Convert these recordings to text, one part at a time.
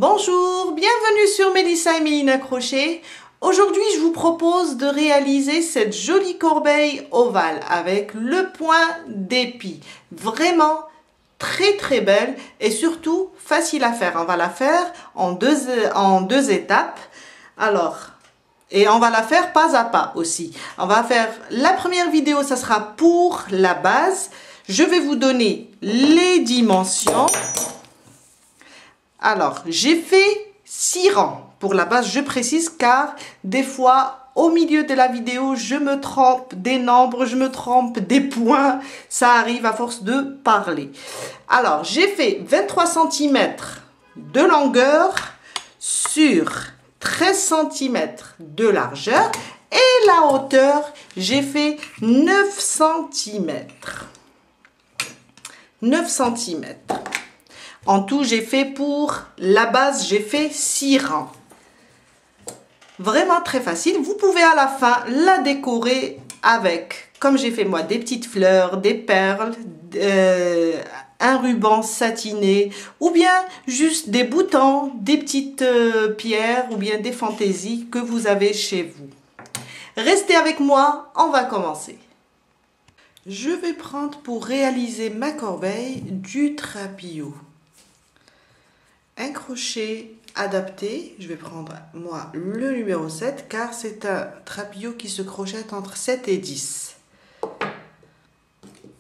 Bonjour, bienvenue sur Mélissa et Méline Crochet. Aujourd'hui, je vous propose de réaliser cette jolie corbeille ovale avec le point d'épi. Vraiment très belle et surtout facile à faire. On va la faire en deux étapes. Alors, et on va la faire pas à pas aussi. On va faire la première vidéo, ça sera pour la base. Je vais vous donner les dimensions. Alors, j'ai fait 6 rangs pour la base, je précise, car des fois, au milieu de la vidéo, je me trompe des nombres, je me trompe des points. Ça arrive à force de parler. Alors, j'ai fait 23 cm de longueur sur 13 cm de largeur. Et la hauteur, j'ai fait 9 cm. 9 cm. En tout, j'ai fait pour la base, j'ai fait 6 rangs. Vraiment très facile. Vous pouvez à la fin la décorer avec, comme j'ai fait moi, des petites fleurs, des perles, un ruban satiné, ou bien juste des boutons, des petites pierres, ou bien des fantaisies que vous avez chez vous. Restez avec moi, on va commencer. Je vais prendre pour réaliser ma corbeille du trapillo. Un crochet adapté, je vais prendre moi le numéro 7 car c'est un trapillo qui se crochette entre 7 et 10.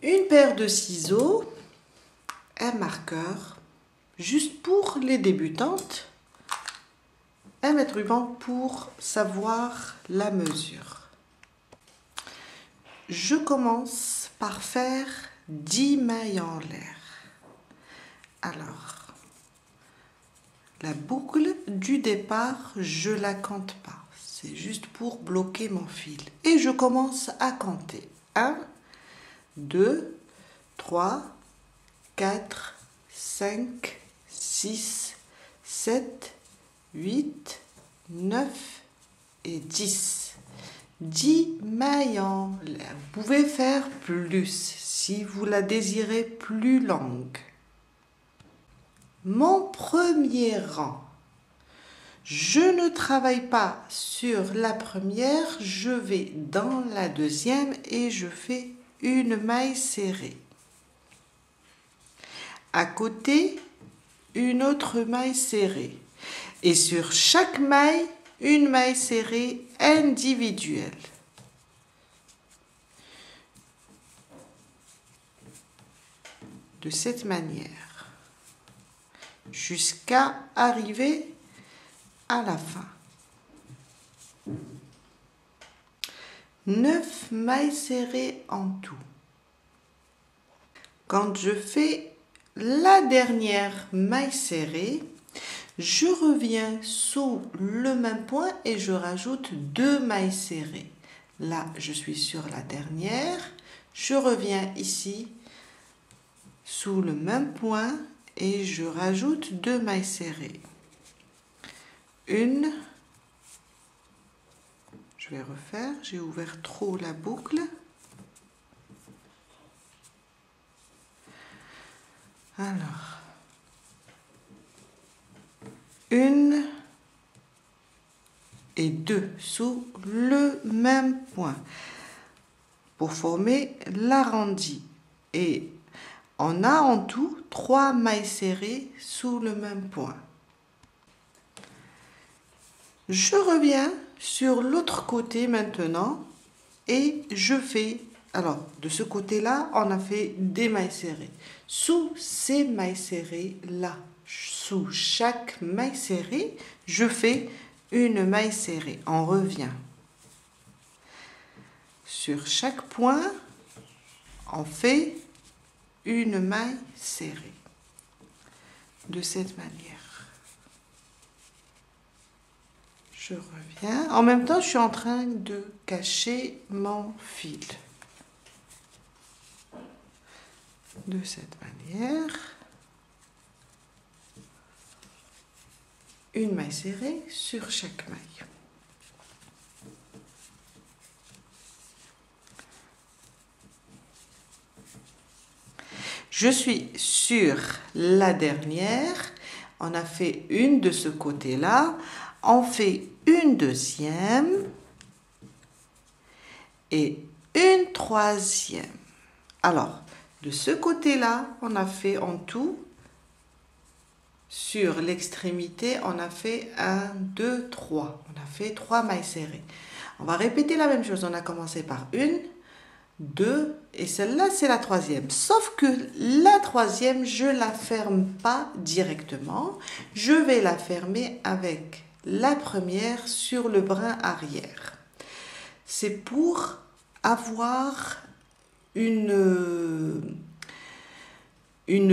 Une paire de ciseaux, un marqueur, juste pour les débutantes, un mètre ruban pour savoir la mesure. Je commence par faire 10 mailles en l'air. Alors, la boucle du départ, je la compte pas. C'est juste pour bloquer mon fil. Et je commence à compter. 1, 2, 3, 4, 5, 6, 7, 8, 9 et 10. 10 mailles en l'air. Vous pouvez faire plus si vous la désirez plus longue. Mon premier rang, je ne travaille pas sur la première, je vais dans la deuxième et je fais une maille serrée. À côté, une autre maille serrée. Et sur chaque maille, une maille serrée individuelle. De cette manière. Jusqu'à arriver à la fin. 9 mailles serrées en tout. Quand je fais la dernière maille serrée, je reviens sous le même point et je rajoute 2 mailles serrées. Là, je suis sur la dernière. Je reviens ici sous le même point et je rajoute 2 mailles serrées. Une, je vais refaire, j'ai ouvert trop la boucle. Alors, une et 2 sous le même point pour former l'arrondi. Et on a en tout 3 mailles serrées sous le même point. Je reviens sur l'autre côté maintenant et je fais, alors de ce côté-là, on a fait des mailles serrées. Sous ces mailles serrées-là, sous chaque maille serrée, je fais une maille serrée. On revient. Sur chaque point, on fait une maille serrée de cette manière. Je reviens. En même temps, je suis en train de cacher mon fil. De cette manière. Une maille serrée sur chaque maille. Je suis sur la dernière. On a fait une de ce côté-là. On fait une deuxième et une troisième. Alors, de ce côté-là, on a fait en tout, sur l'extrémité, on a fait 1, 2, 3. On a fait 3 mailles serrées. On va répéter la même chose. On a commencé par une, 2 et celle-là, c'est la troisième. Sauf que la troisième, je ne la ferme pas directement. Je vais la fermer avec la première sur le brin arrière. C'est pour avoir une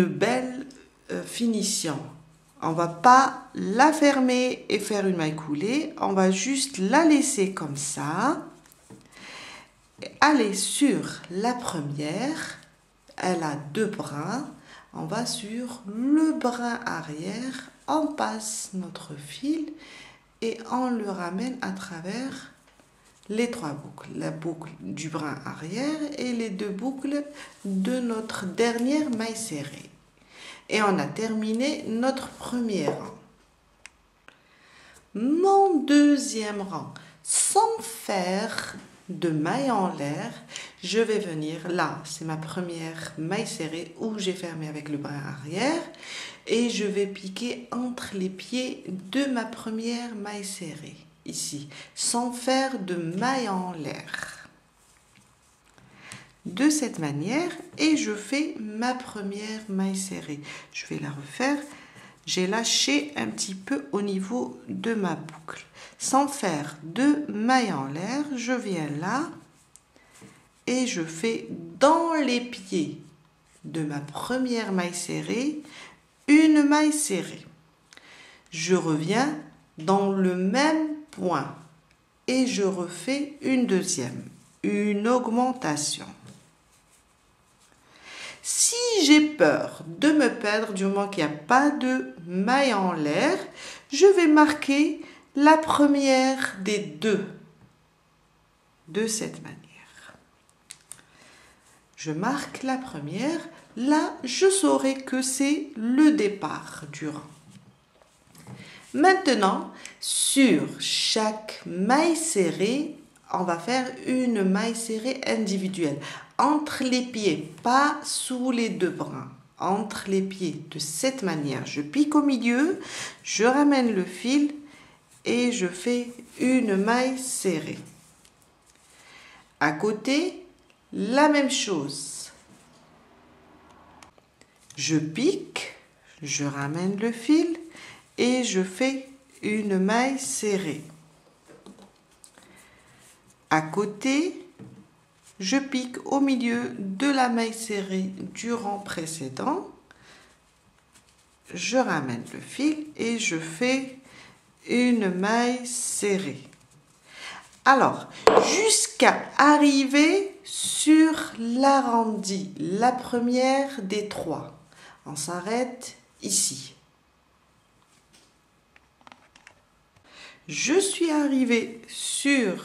belle finition. On va pas la fermer et faire une maille coulée. On va juste la laisser comme ça. Aller sur la première. Elle a 2 brins. On va sur le brin arrière. On passe notre fil et on le ramène à travers les 3 boucles. La boucle du brin arrière et les 2 boucles de notre dernière maille serrée. Et on a terminé notre premier rang. Mon deuxième rang, sans faire de maille en l'air, je vais venir là, c'est ma première maille serrée où j'ai fermé avec le brin arrière et je vais piquer entre les pieds de ma première maille serrée, ici, sans faire de maille en l'air. De cette manière et je fais ma première maille serrée. Je vais la refaire. J'ai lâché un petit peu au niveau de ma boucle. Sans faire de maille en l'air, je viens là et je fais dans les pieds de ma première maille serrée une maille serrée. Je reviens dans le même point et je refais une deuxième, une augmentation. Si j'ai peur de me perdre du moment qu'il n'y a pas de maille en l'air, je vais marquer la première des 2 de cette manière. Je marque la première, là je saurai que c'est le départ du rang. Maintenant, sur chaque maille serrée, on va faire une maille serrée individuelle. Entre les pieds, pas sous les 2 brins. Entre les pieds, de cette manière. Je pique au milieu, je ramène le fil et je fais une maille serrée. À côté, la même chose. Je pique, je ramène le fil et je fais une maille serrée. À côté, je pique au milieu de la maille serrée du rang précédent. Je ramène le fil et je fais une maille serrée. Alors, jusqu'à arriver sur l'arrondi, la première des 3. On s'arrête ici. Je suis arrivée sur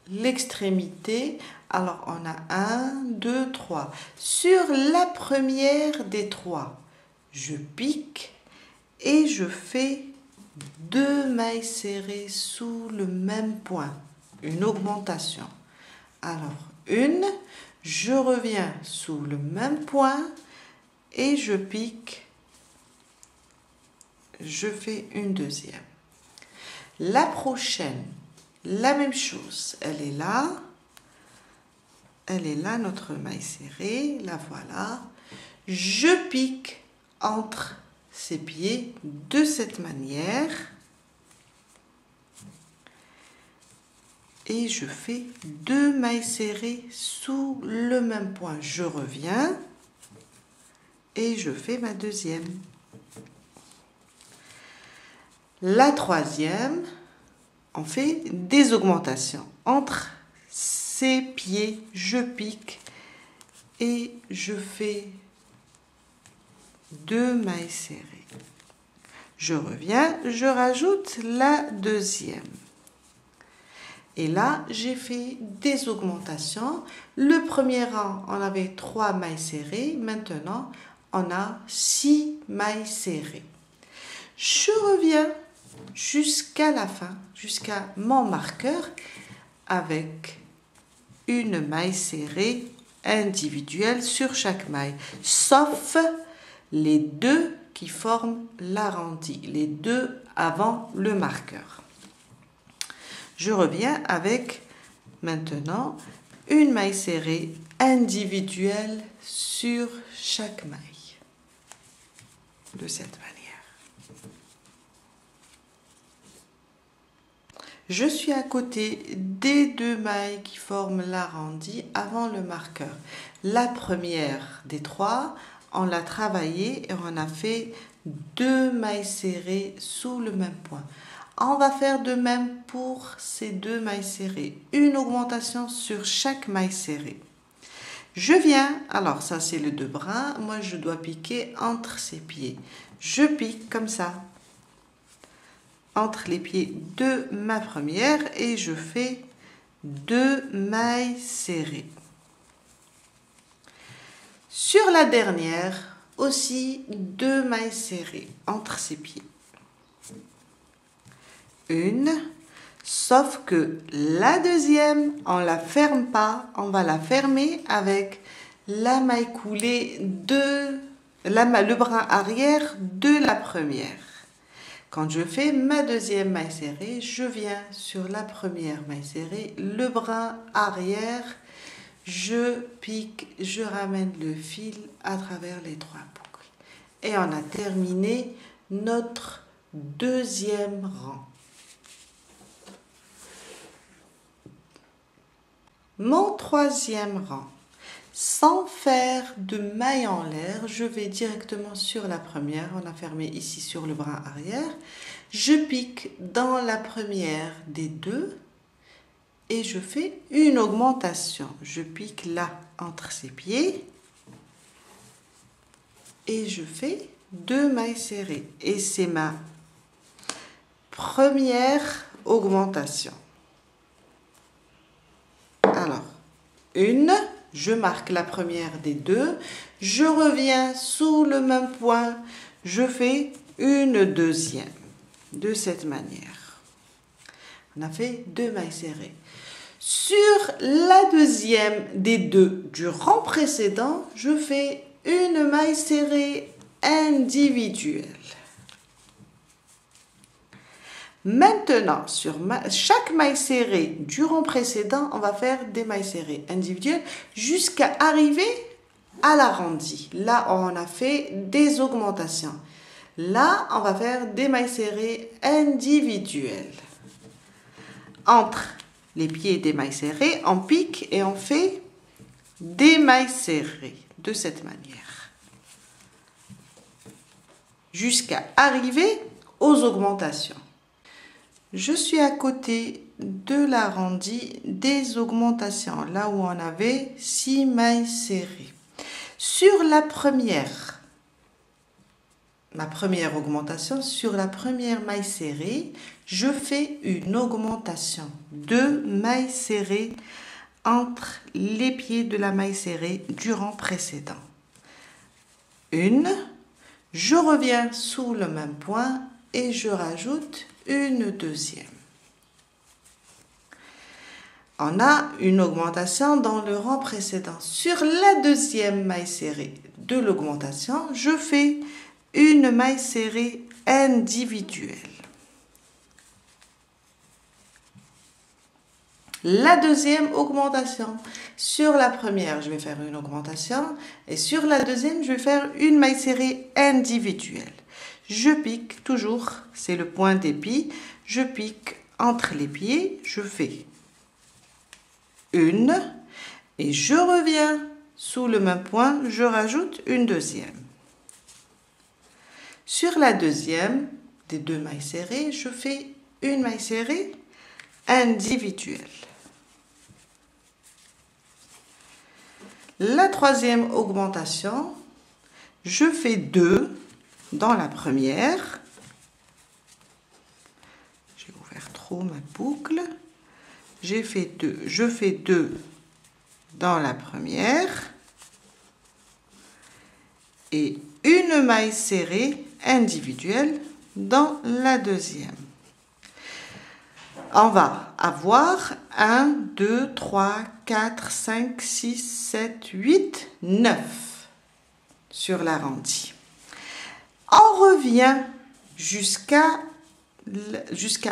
l'extrémité. Alors, on a 1, 2, 3. Sur la première des 3, je pique et je fais 2 mailles serrées sous le même point. Une augmentation. Alors, une, je reviens sous le même point et je pique. Je fais une deuxième. La prochaine, la même chose. Elle est là. Elle est là, notre maille serrée. La voilà. Je pique entre ses pieds de cette manière. Et je fais 2 mailles serrées sous le même point. Je reviens et je fais ma deuxième. La troisième, on fait des augmentations. Entre ces pieds, je pique et je fais 2 mailles serrées. Je reviens, je rajoute la deuxième. Et là, j'ai fait des augmentations. Le premier rang, on avait 3 mailles serrées. Maintenant, on a 6 mailles serrées. Je reviens jusqu'à la fin, jusqu'à mon marqueur avec une maille serrée individuelle sur chaque maille, sauf les deux qui forment l'arrondi, les deux avant le marqueur. Je reviens avec maintenant une maille serrée individuelle sur chaque maille, de cette manière. Je suis à côté des deux mailles qui forment l'arrondi avant le marqueur. La première des trois, on l'a travaillée et on a fait deux mailles serrées sous le même point. On va faire de même pour ces deux mailles serrées. Une augmentation sur chaque maille serrée. Je viens, alors ça c'est le deux brins, moi je dois piquer entre ses pieds. Je pique comme ça, entre les pieds de ma première et je fais deux mailles serrées. Sur la dernière, aussi deux mailles serrées entre ses pieds. Une, sauf que la deuxième, on ne la ferme pas, on va la fermer avec la maille coulée de le brin arrière de la première. Quand je fais ma deuxième maille serrée, je viens sur la première maille serrée, le brin arrière, je pique, je ramène le fil à travers les trois boucles. Et on a terminé notre deuxième rang. Mon troisième rang, sans faire de maille en l'air, je vais directement sur la première, on a fermé ici sur le brin arrière, je pique dans la première des deux et je fais une augmentation. Je pique là entre ses pieds et je fais deux mailles serrées et c'est ma première augmentation. Alors, une, je marque la première des deux, je reviens sous le même point, je fais une deuxième, de cette manière. On a fait deux mailles serrées. Sur la deuxième des deux du rang précédent, je fais une maille serrée individuelle. Maintenant, sur chaque maille serrée du rang précédent, on va faire des mailles serrées individuelles jusqu'à arriver à l'arrondi. Là, on a fait des augmentations. Là, on va faire des mailles serrées individuelles. Entre les pieds des mailles serrées, on pique et on fait des mailles serrées de cette manière. Jusqu'à arriver aux augmentations. Je suis à côté de l'arrondi des augmentations, là où on avait 6 mailles serrées. Sur la première, ma première augmentation, sur la première maille serrée, je fais une augmentation, 2 mailles serrées entre les pieds de la maille serrée du rang précédent. Une, je reviens sous le même point et je rajoute une deuxième. On a une augmentation dans le rang précédent. Sur la deuxième maille serrée de l'augmentation, je fais une maille serrée individuelle. La deuxième augmentation. Sur la première, je vais faire une augmentation et sur la deuxième, je vais faire une maille serrée individuelle. Je pique toujours, c'est le point d'épi, je pique entre les pieds, je fais une et je reviens sous le même point, je rajoute une deuxième. Sur la deuxième des deux mailles serrées, je fais une maille serrée individuelle. La troisième augmentation, je fais deux dans la première. J'ai ouvert trop ma boucle. J'ai fait deux. Je fais deux dans la première et une maille serrée individuelle dans la deuxième. On va avoir 1, 2, 3, 4, 5, 6, 7, 8, 9 sur l'arrondi. On revient jusqu'à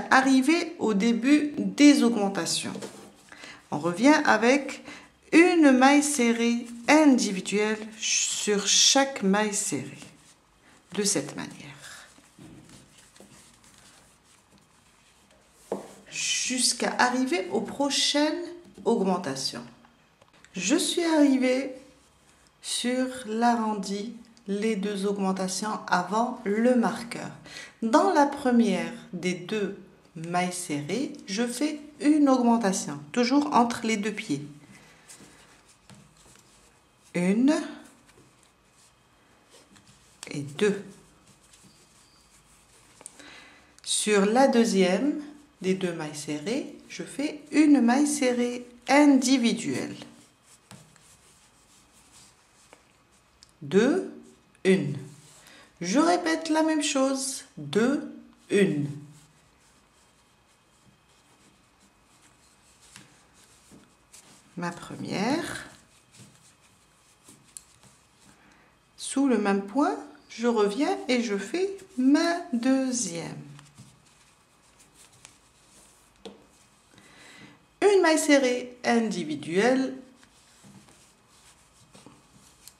arriver au début des augmentations. On revient avec une maille serrée individuelle sur chaque maille serrée, de cette manière. Jusqu'à arriver aux prochaines augmentations. Je suis arrivée sur l'arrondi, les deux augmentations avant le marqueur. Dans la première des deux mailles serrées, je fais une augmentation, toujours entre les deux pieds. Une et deux. Sur la deuxième des deux mailles serrées, je fais une maille serrée individuelle. 2, 1. Je répète la même chose. 2, 1. Ma première. Sous le même point, je reviens et je fais ma deuxième. Une maille serrée individuelle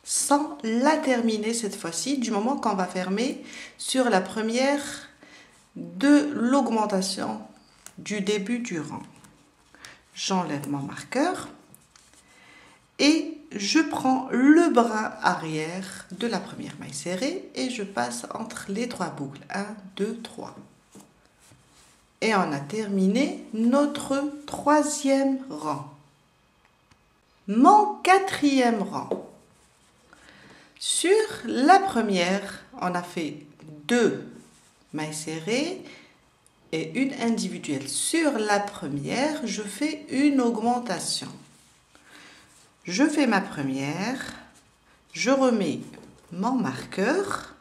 sans la terminer cette fois-ci, du moment qu'on va fermer sur la première de l'augmentation du début du rang. J'enlève mon marqueur et je prends le bras arrière de la première maille serrée et je passe entre les trois boucles. 1, 2, 3. Et on a terminé notre troisième rang. Mon quatrième rang. Sur la première, on a fait 2 mailles serrées et une individuelle. Sur la première, je fais une augmentation. Je fais ma première, je remets mon marqueur,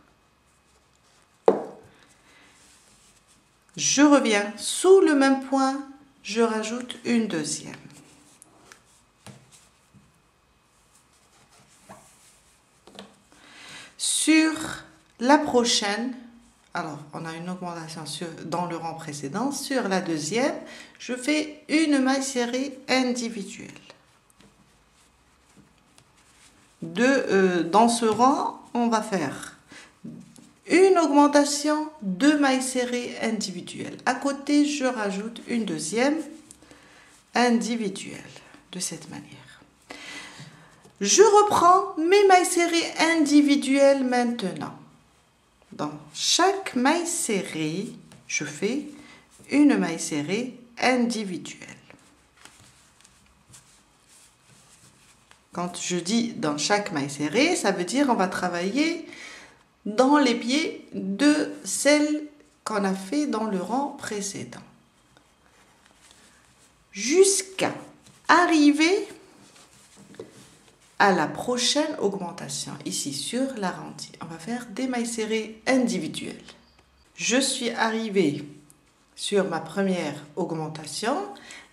je reviens sous le même point, je rajoute une deuxième. Sur la prochaine, alors on a une augmentation dans le rang précédent, sur la deuxième, je fais une maille serrée individuelle. Dans ce rang, on va faire une augmentation, 2 mailles serrées individuelles. À côté, je rajoute une deuxième individuelle, de cette manière. Je reprends mes mailles serrées individuelles maintenant. Dans chaque maille serrée, je fais une maille serrée individuelle. Quand je dis dans chaque maille serrée, ça veut dire on va travailler dans les pieds de celle qu'on a fait dans le rang précédent. Jusqu'à arriver à la prochaine augmentation, ici sur l'arrondi. On va faire des mailles serrées individuelles. Je suis arrivée sur ma première augmentation.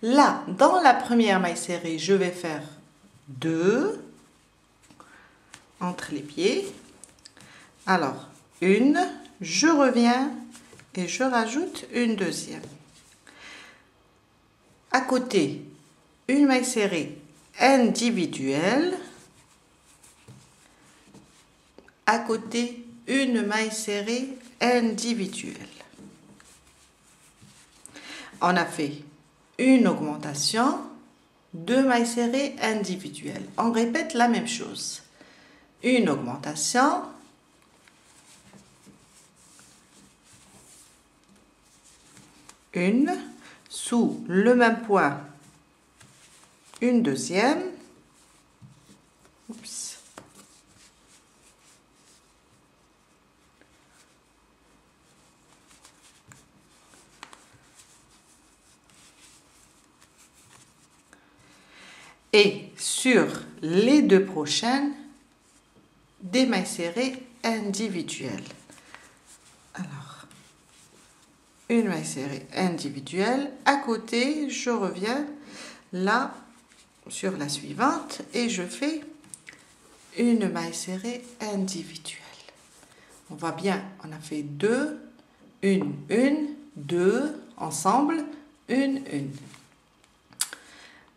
Là, dans la première maille serrée, je vais faire 2 entre les pieds. Alors, une, je reviens et je rajoute une deuxième. À côté, une maille serrée individuelle. À côté, une maille serrée individuelle. On a fait une augmentation, 2 mailles serrées individuelles. On répète la même chose. Une augmentation, une, sous le même point, une deuxième. Oups. Et sur les deux prochaines, des mailles serrées individuelles. Alors, une maille serrée individuelle. À côté, je reviens là sur la suivante et je fais une maille serrée individuelle. On voit bien, on a fait 2, 1, 2, ensemble, 1.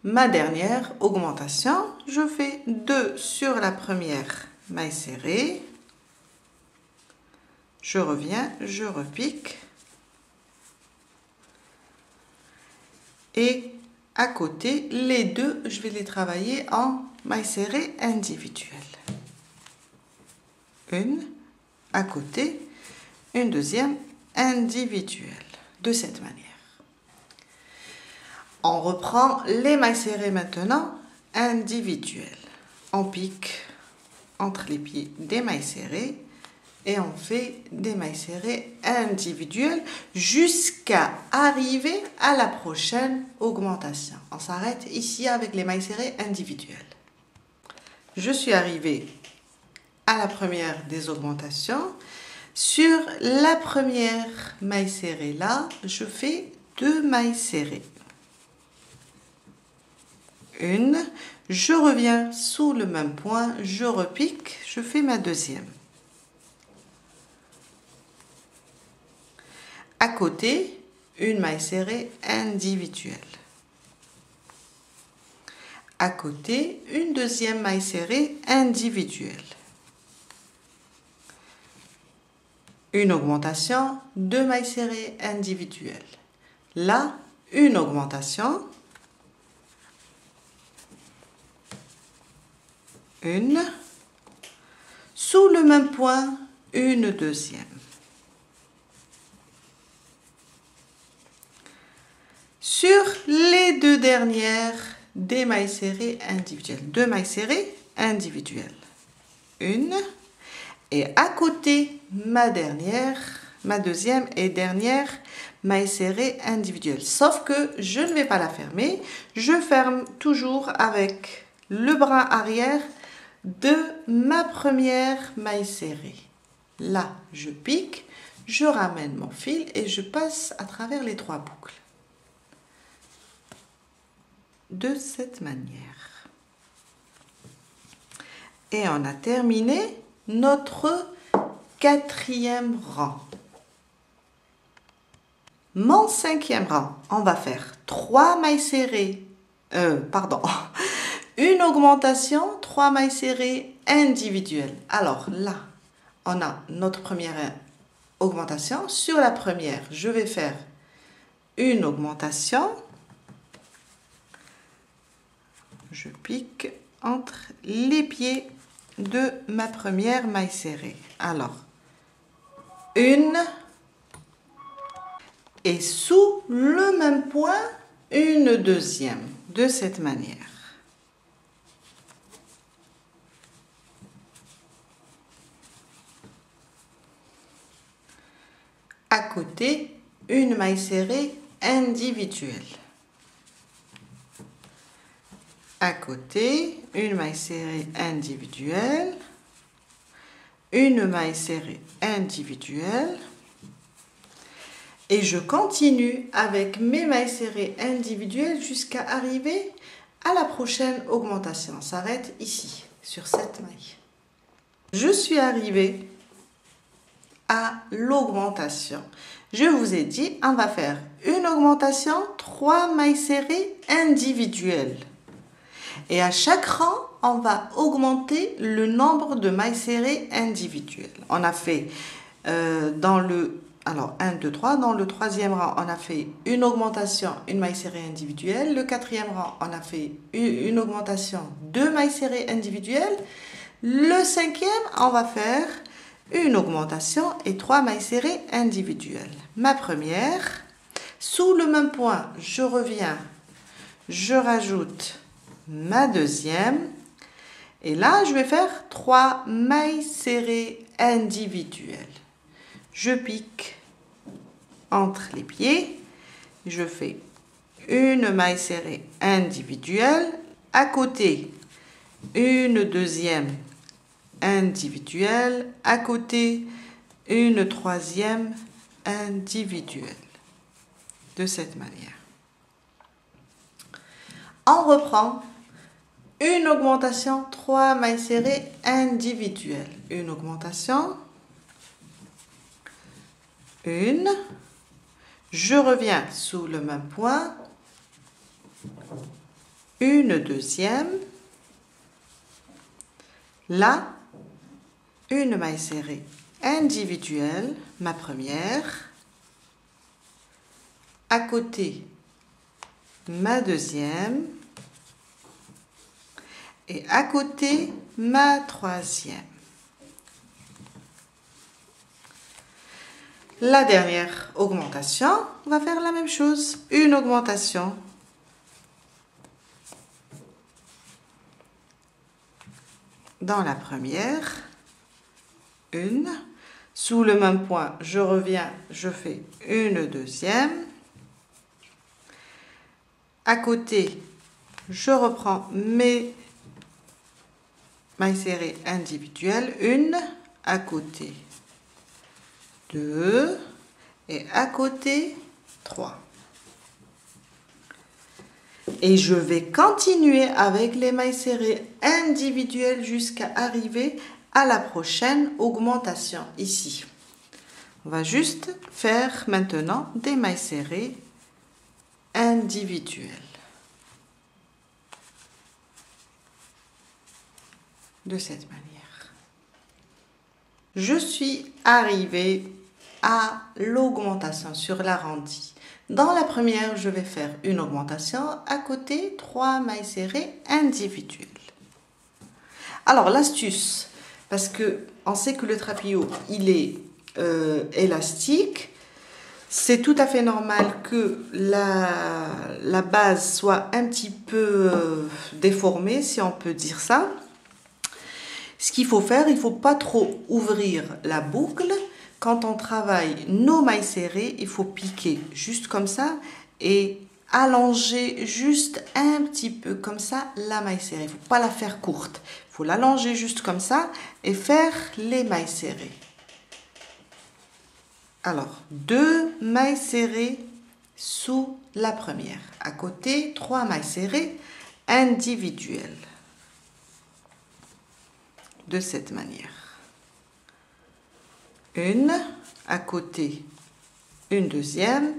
Ma dernière augmentation, je fais 2 sur la première maille serrée. Je reviens, je repique. Et à côté, les deux, je vais les travailler en maille serrée individuelle. Une, à côté, une deuxième individuelle, de cette manière. On reprend les mailles serrées maintenant, individuelles. On pique entre les pieds des mailles serrées et on fait des mailles serrées individuelles jusqu'à arriver à la prochaine augmentation. On s'arrête ici avec les mailles serrées individuelles. Je suis arrivée à la première des augmentations. Sur la première maille serrée là, je fais 2 mailles serrées. Une, je reviens sous le même point, je repique, je fais ma deuxième. À côté, une maille serrée individuelle. À côté, une deuxième maille serrée individuelle. Une augmentation, 2 mailles serrées individuelles. Là, une augmentation. Une. Sous le même point, une deuxième. Sur les deux dernières, des mailles serrées individuelles. 2 mailles serrées individuelles. Une. Et à côté, ma deuxième et dernière maille serrée individuelle. Sauf que je ne vais pas la fermer. Je ferme toujours avec le bras arrière de ma première maille serrée. Là, je pique, je ramène mon fil et je passe à travers les 3 boucles. De cette manière. Et on a terminé notre 4e rang. Mon 5e rang, on va faire 3 mailles serrées, une augmentation, 3 mailles serrées individuelles. Alors là, on a notre première augmentation. Sur la première, je vais faire une augmentation. Je pique entre les pieds de ma première maille serrée. Alors, une et sous le même point, une deuxième, de cette manière. À côté, une maille serrée individuelle. À côté, une maille serrée individuelle, une maille serrée individuelle et je continue avec mes mailles serrées individuelles jusqu'à arriver à la prochaine augmentation. On s'arrête ici, sur cette maille. Je suis arrivée à l'augmentation. Je vous ai dit, on va faire une augmentation, 3 mailles serrées individuelles. Et à chaque rang, on va augmenter le nombre de mailles serrées individuelles. On a fait dans le 1, 2, 3. Dans le 3e rang, on a fait une augmentation, une maille serrée individuelle. Le 4e rang, on a fait une augmentation, 2 mailles serrées individuelles. Le 5e, on va faire une augmentation et 3 mailles serrées individuelles. Ma première, sous le même point, je reviens, je rajoute ma deuxième et là je vais faire 3 mailles serrées individuelles. Je pique entre les pieds, je fais une maille serrée individuelle, à côté une deuxième individuelle, à côté une troisième individuelle. de cette manière. On reprend une augmentation, 3 mailles serrées individuelles. Une augmentation, une, je reviens sous le même point, une deuxième, là, une maille serrée individuelle, ma première, à côté, ma deuxième, et à côté, ma troisième. La dernière augmentation, on va faire la même chose. Une augmentation. Dans la première, une. Sous le même point, je reviens, je fais une deuxième. À côté, je reprends mes mailles serrées individuelles, une, à côté 2 et à côté 3. Et je vais continuer avec les mailles serrées individuelles jusqu'à arriver à la prochaine augmentation ici. On va juste faire maintenant des mailles serrées individuelles. De cette manière. Je suis arrivée à l'augmentation sur l'arrondi. Dans la première, je vais faire une augmentation, à côté 3 mailles serrées individuelles. Alors l'astuce, parce que on sait que le trapillo il est élastique, c'est tout à fait normal que la base soit un petit peu déformée, si on peut dire ça. Ce qu'il faut faire, il ne faut pas trop ouvrir la boucle. Quand on travaille nos mailles serrées, il faut piquer juste comme ça et allonger juste un petit peu comme ça la maille serrée. Il ne faut pas la faire courte. Il faut l'allonger juste comme ça et faire les mailles serrées. Alors, 2 mailles serrées sous la première. À côté, 3 mailles serrées individuelles. De cette manière. Une, à côté, une deuxième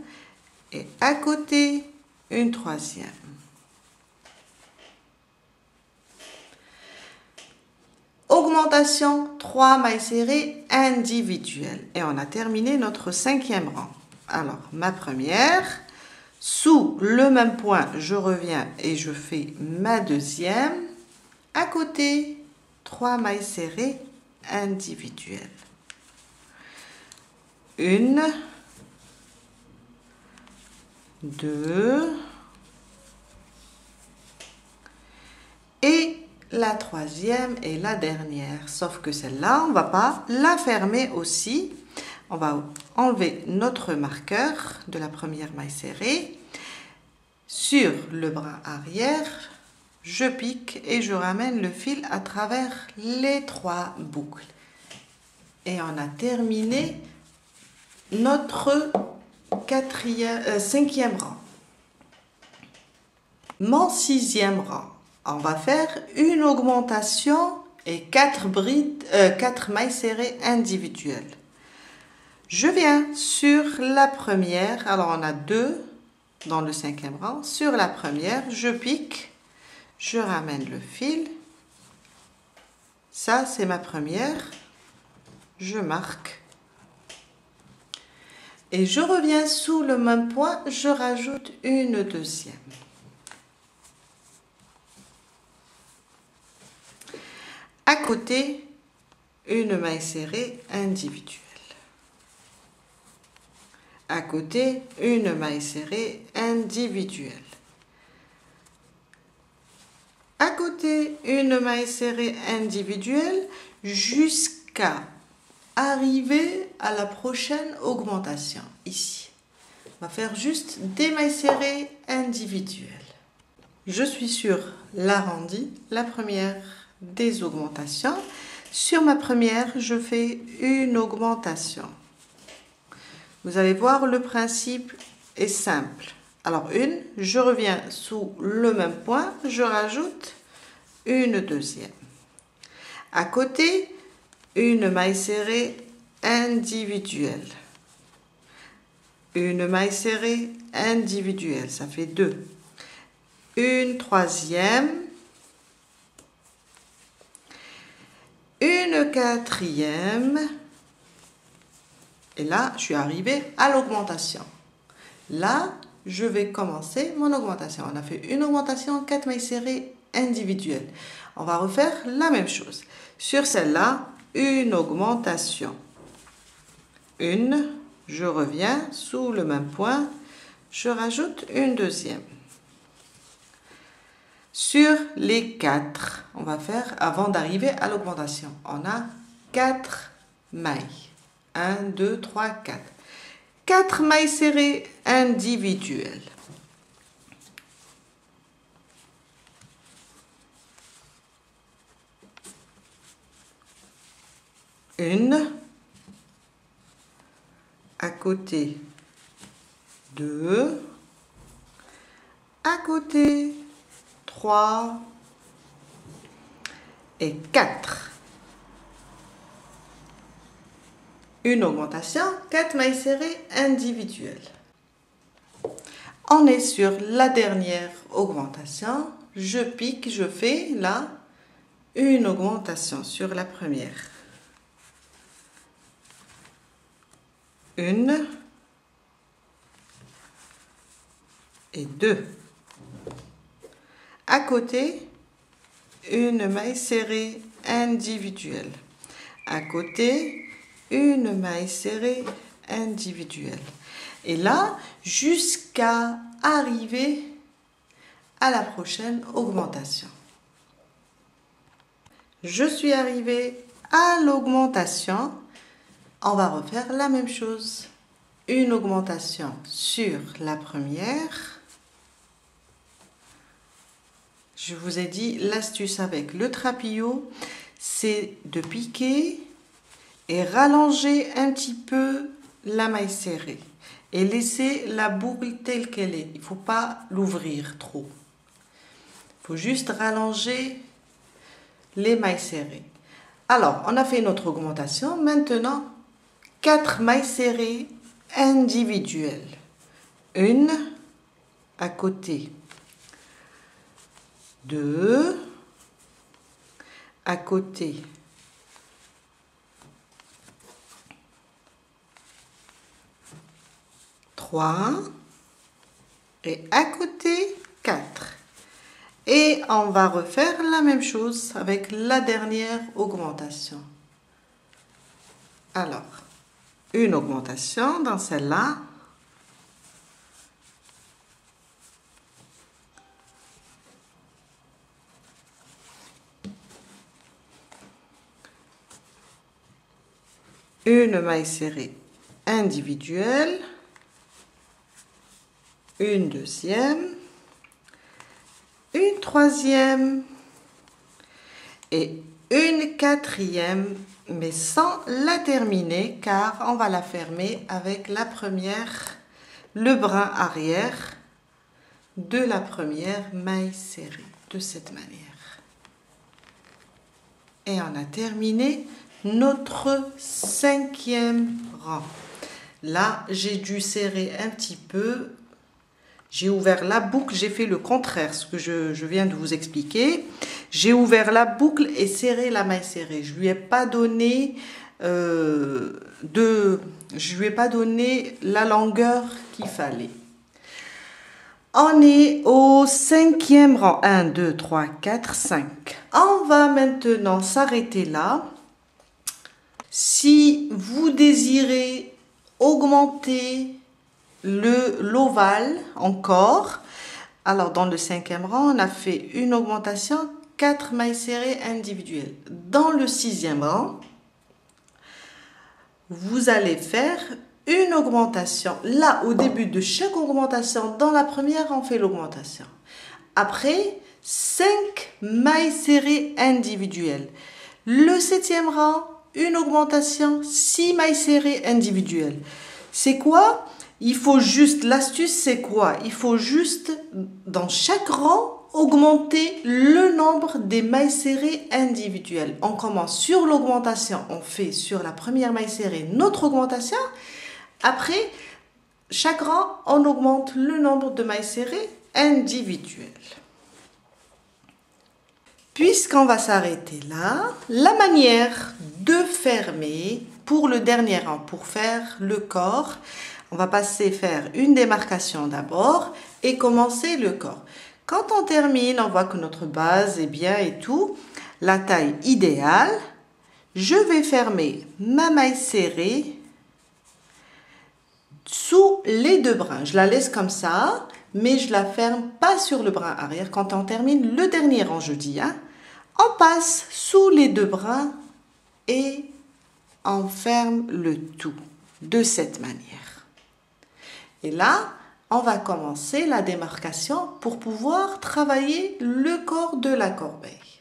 et à côté, une troisième. Augmentation, 3 mailles serrées individuelles. Et on a terminé notre 5e rang. Alors, ma première, sous le même point, je reviens et je fais ma deuxième. À côté, 3 mailles serrées individuelles. Une, 2 et la troisième et la dernière. Sauf que celle-là, on ne va pas la fermer aussi. On va enlever notre marqueur de la première maille serrée. Sur le bras arrière, je pique et je ramène le fil à travers les 3 boucles. Et on a terminé notre 5e rang. Mon 6e rang, on va faire une augmentation et 4 mailles serrées individuelles. Je viens sur la première, alors on a 2 dans le 5e rang. Sur la première, je pique. Je ramène le fil, ça c'est ma première, je marque et je reviens sous le même point, je rajoute une deuxième. À côté, une maille serrée individuelle. À côté, une maille serrée individuelle. À côté, une maille serrée individuelle jusqu'à arriver à la prochaine augmentation, ici. On va faire juste des mailles serrées individuelles. Je suis sur l'arrondi, la première des augmentations. Sur ma première, je fais une augmentation. Vous allez voir, le principe est simple. Alors une, je reviens sous le même point, je rajoute une deuxième. À côté, une maille serrée individuelle. Une maille serrée individuelle, ça fait 2. Une troisième. Une quatrième. Et là, je suis arrivée à l'augmentation. Là, je vais commencer mon augmentation. On a fait une augmentation, 4 mailles serrées individuelles. On va refaire la même chose. Sur celle-là, une augmentation. Une, je reviens sous le même point, je rajoute une deuxième. Sur les 4, on va faire, avant d'arriver à l'augmentation, on a 4 mailles. 1, 2, 3, 4. 4 mailles serrées individuelles. Une, à côté 2, à côté 3 et 4. Une augmentation, 4 mailles serrées individuelles. On est sur la dernière augmentation. Je pique, je fais là une augmentation sur la première. Une et 2. À côté, une maille serrée individuelle. À côté, une maille serrée individuelle. Et là, jusqu'à arriver à la prochaine augmentation. Je suis arrivée à l'augmentation. On va refaire la même chose. Une augmentation sur la première. Je vous ai dit, l'astuce avec le trapillo, c'est de piquer et rallonger un petit peu la maille serrée et laisser la boucle telle qu'elle est. Il ne faut pas l'ouvrir trop. Il faut juste rallonger les mailles serrées. Alors, on a fait notre augmentation. Maintenant, 4 mailles serrées individuelles. Une à côté. 2 à côté. 3 et à côté 4. Et on va refaire la même chose avec la dernière augmentation. Alors, une augmentation dans celle-là. Une maille serrée individuelle. Une deuxième. Une troisième. Et une quatrième, mais sans la terminer car on va la fermer avec la première, le brin arrière de la première maille serrée, de cette manière. Et on a terminé notre 5e rang. Là, j'ai dû serrer un petit peu. J'ai ouvert la boucle, j'ai fait le contraire, ce que je viens de vous expliquer. J'ai ouvert la boucle et serré la maille serrée. Je lui ai pas donné la longueur qu'il fallait. On est au 5e rang. 1, 2, 3, 4, 5. On va maintenant s'arrêter là. Si vous désirez augmenter l'ovale encore, alors dans le 5e rang, on a fait une augmentation, 4 mailles serrées individuelles. Dans le 6e rang, vous allez faire une augmentation. Là, au début de chaque augmentation, dans la première, on fait l'augmentation. Après, 5 mailles serrées individuelles. Le 7e rang, une augmentation, 6 mailles serrées individuelles. C'est quoi? Il faut juste, l'astuce c'est quoi? Il faut juste, dans chaque rang, augmenter le nombre des mailles serrées individuelles. On commence sur l'augmentation, on fait sur la première maille serrée notre augmentation. Après, chaque rang, on augmente le nombre de mailles serrées individuelles. Puisqu'on va s'arrêter là, la manière de fermer pour le dernier rang, pour faire le corps, on va faire une démarcation d'abord et commencer le corps. Quand on termine, on voit que notre base est bien et tout. La taille idéale, je vais fermer ma maille serrée sous les deux brins. Je la laisse comme ça, mais je la ferme pas sur le brin arrière. Quand on termine le dernier rang, je dis, on passe sous les deux brins et on ferme le tout de cette manière. Et là, on va commencer la démarcation pour pouvoir travailler le corps de la corbeille.